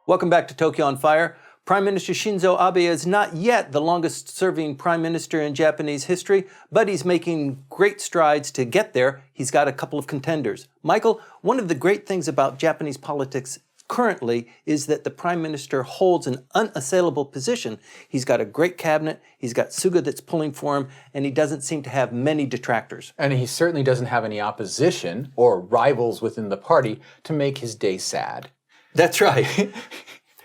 Welcome back to Tokyo on Fire. Prime Minister Shinzo Abe is not yet the longest-serving prime minister in Japanese history, but he's making great strides to get there. He's got a couple of contenders. Michael, one of the great things about Japanese politics currently is that the prime minister holds an unassailable position. He's got a great cabinet, he's got Suga that's pulling for him, and he doesn't seem to have many detractors. And he certainly doesn't have any opposition or rivals within the party to make his day sad. That's right.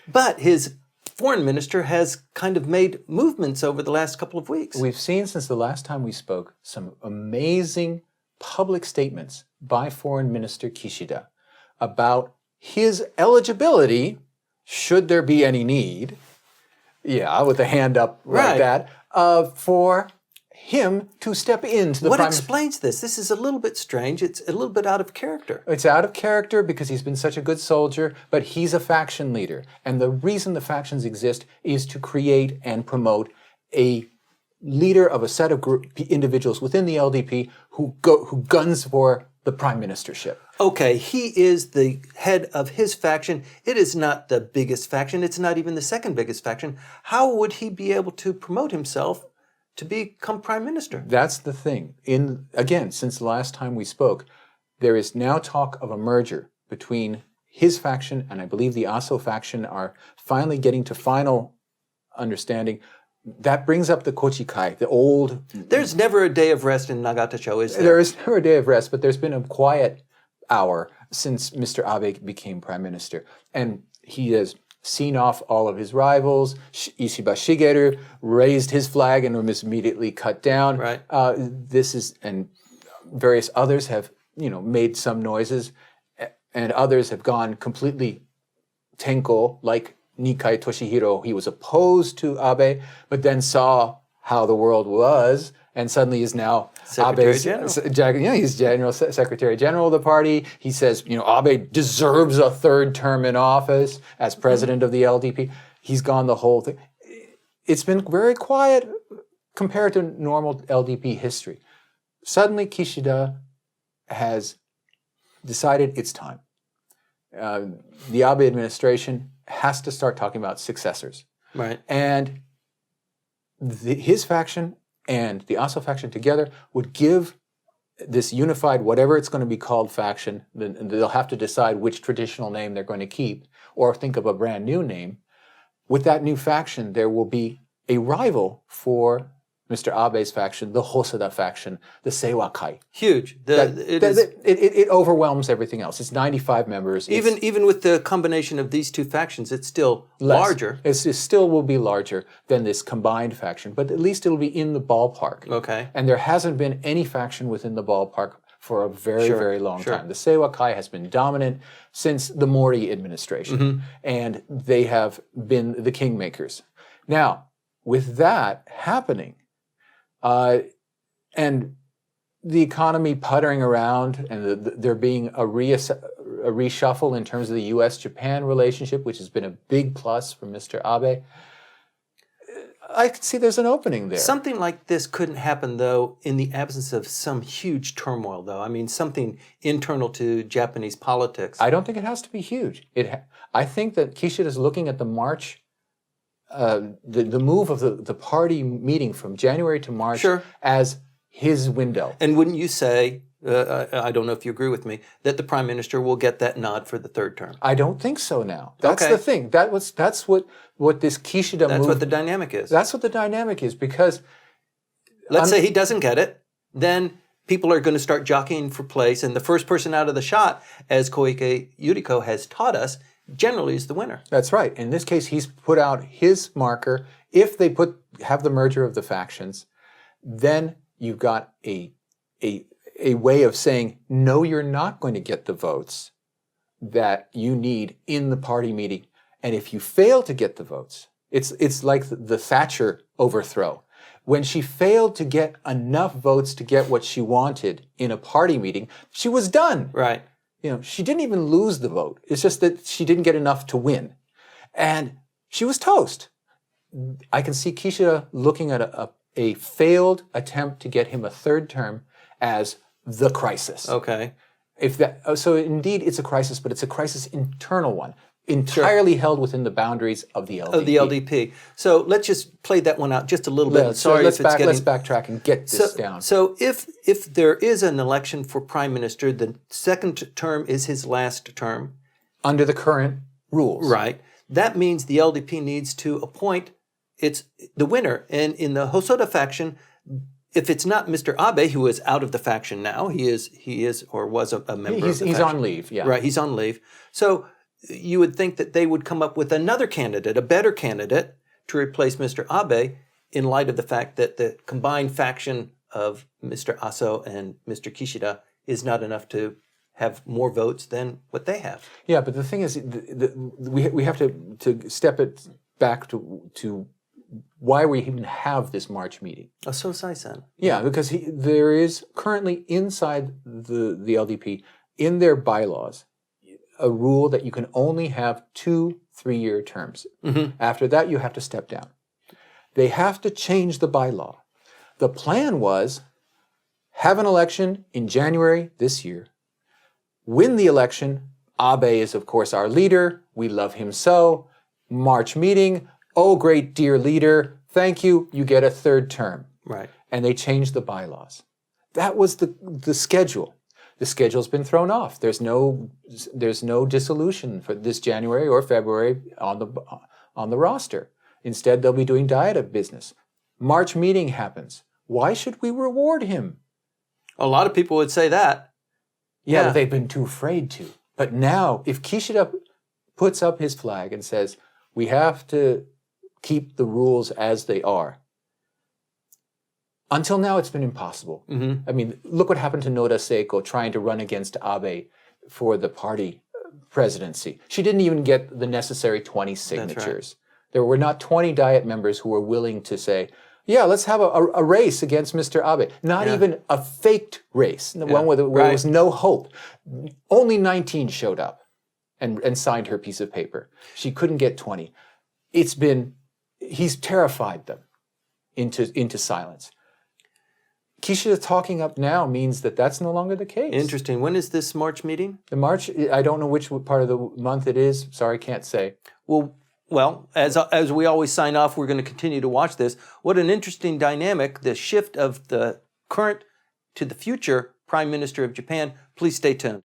But his foreign minister has kind of made movements over the last couple of weeks. We've seen since the last time we spoke some amazing public statements by Foreign Minister Kishida about his eligibility, should there be any need, with a hand up like that, for him to step into the What explains this? This is a little bit strange. It's a little bit out of character. It's out of character because he's been such a good soldier, but he's a faction leader. And the reason the factions exist is to create and promote a leader of a set of individuals within the LDP who guns for the prime ministership. Okay, he is the head of his faction. It is not the biggest faction. It's not even the second biggest faction. How would he be able to promote himself to become prime minister? That's the thing. Again, since the last time we spoke, there is now talk of a merger between his faction and I believe the Aso faction are finally getting to final understanding. That brings up the Kochikai, the old... There's never a day of rest in Nagata-cho, is there? There is never a day of rest, but there's been a quiet hour since Mr. Abe became prime minister. And he has seen off all of his rivals. Ishiba Shigeru raised his flag and was immediately cut down. Right. And various others have, made some noises, and others have gone completely tenko, like Nikai Toshihiro. He was opposed to Abe, but then saw how the world was, and suddenly is now Secretary General. He's Secretary General of the party. He says, Abe deserves a third term in office as president of the LDP. He's gone the whole thing. It's been very quiet compared to normal LDP history. Suddenly, Kishida has decided it's time. The Abe administration has to start talking about successors. Right. And his faction and the Aso faction together would give this unified, whatever it's going to be called, faction, then they'll have to decide which traditional name they're going to keep or think of a brand new name. With that new faction, there will be a rival for Mr. Abe's faction, the Hosada faction, the Seiwakai. Huge. It overwhelms everything else. It's 95 members. Even with the combination of these two factions, it's still larger. It still will be larger than this combined faction, but at least it'll be in the ballpark. Okay. And there hasn't been any faction within the ballpark for a very, very long time. The Seiwakai has been dominant since the Mori administration, and they have been the kingmakers. Now, with that happening, and the economy puttering around and there being a reshuffle in terms of the U.S.-Japan relationship, which has been a big plus for Mr. Abe, I can see there's an opening there. Something like this couldn't happen, though, in the absence of some huge turmoil, though. I mean, something internal to Japanese politics. I don't think it has to be huge. I think that Kishida is looking at the March the move of the party meeting from January to March as his window. And wouldn't you say, I don't know if you agree with me, that the prime minister will get that nod for the third term? I don't think so now. That's the thing. That's what this Kishida move... That's what the dynamic is. That's what the dynamic is, because... Let's say he doesn't get it, then people are going to start jockeying for place, and the first person out of the shot, as Koike Yuriko has taught us, generally is the winner. That's right. In this case, he's put out his marker. If they have the merger of the factions, then you've got a way of saying, no, you're not going to get the votes that you need in the party meeting. And if you fail to get the votes, it's like the Thatcher overthrow. When she failed to get enough votes to get what she wanted in a party meeting, she was done. Right. She didn't even lose the vote. It's just that she didn't get enough to win. And she was toast. I can see Kishida looking at a failed attempt to get him a third term as the crisis. Okay. So indeed, it's a crisis, but it's a crisis internal one, entirely held within the boundaries of the LDP. Of the LDP. So let's just play that one out just a little bit. Sorry let's if it's getting... let's backtrack and get this down. So if there is an election for prime minister, the second term is his last term. Under the current rules. Right. That means the LDP needs to appoint the winner. And in the Hosoda faction, if it's not Mr. Abe, who is out of the faction now, he is or was a member of the He's faction. on leave, yeah. Right, he's on leave. So you would think that they would come up with another candidate, a better candidate, to replace Mr. Abe in light of the fact that the combined faction of Mr. Aso and Mr. Kishida is not enough to have more votes than what they have. Yeah, but the thing is, we have to step it back to why we even have this March meeting. Oh, so Sai-san. Yeah, because there is currently inside the LDP, in their bylaws, a rule that you can only have 2 3-year terms. Mm-hmm. After that, you have to step down. They have to change the bylaw. The plan was have an election in January this year, win the election. Abe is, of course, our leader. We love him so. March meeting. Oh, great dear leader. Thank you. You get a 3rd term. Right. And they changed the bylaws. That was the schedule. The schedule's been thrown off. There's no dissolution for this January or February on the roster. Instead, they'll be doing diet business. March meeting happens. Why should we reward him? A lot of people would say that. Yeah, but they've been too afraid to. But now, if Kishida puts up his flag and says, we have to keep the rules as they are, until now it's been impossible. Mm-hmm. I mean, look what happened to Noda Seiko trying to run against Abe for the party presidency. She didn't even get the necessary 20 signatures. Right. There were not 20 Diet members who were willing to say, yeah, let's have a race against Mr. Abe. Not even a faked race, one where there was no hope. Only 19 showed up and signed her piece of paper. She couldn't get 20. He's terrified them into silence. Kishida talking up now means that that's no longer the case. Interesting. When is this March meeting? The March, I don't know which part of the month it is. Sorry, can't say. Well, as we always sign off, we're going to continue to watch this. What an interesting dynamic, the shift of the current to the future Prime Minister of Japan. Please stay tuned.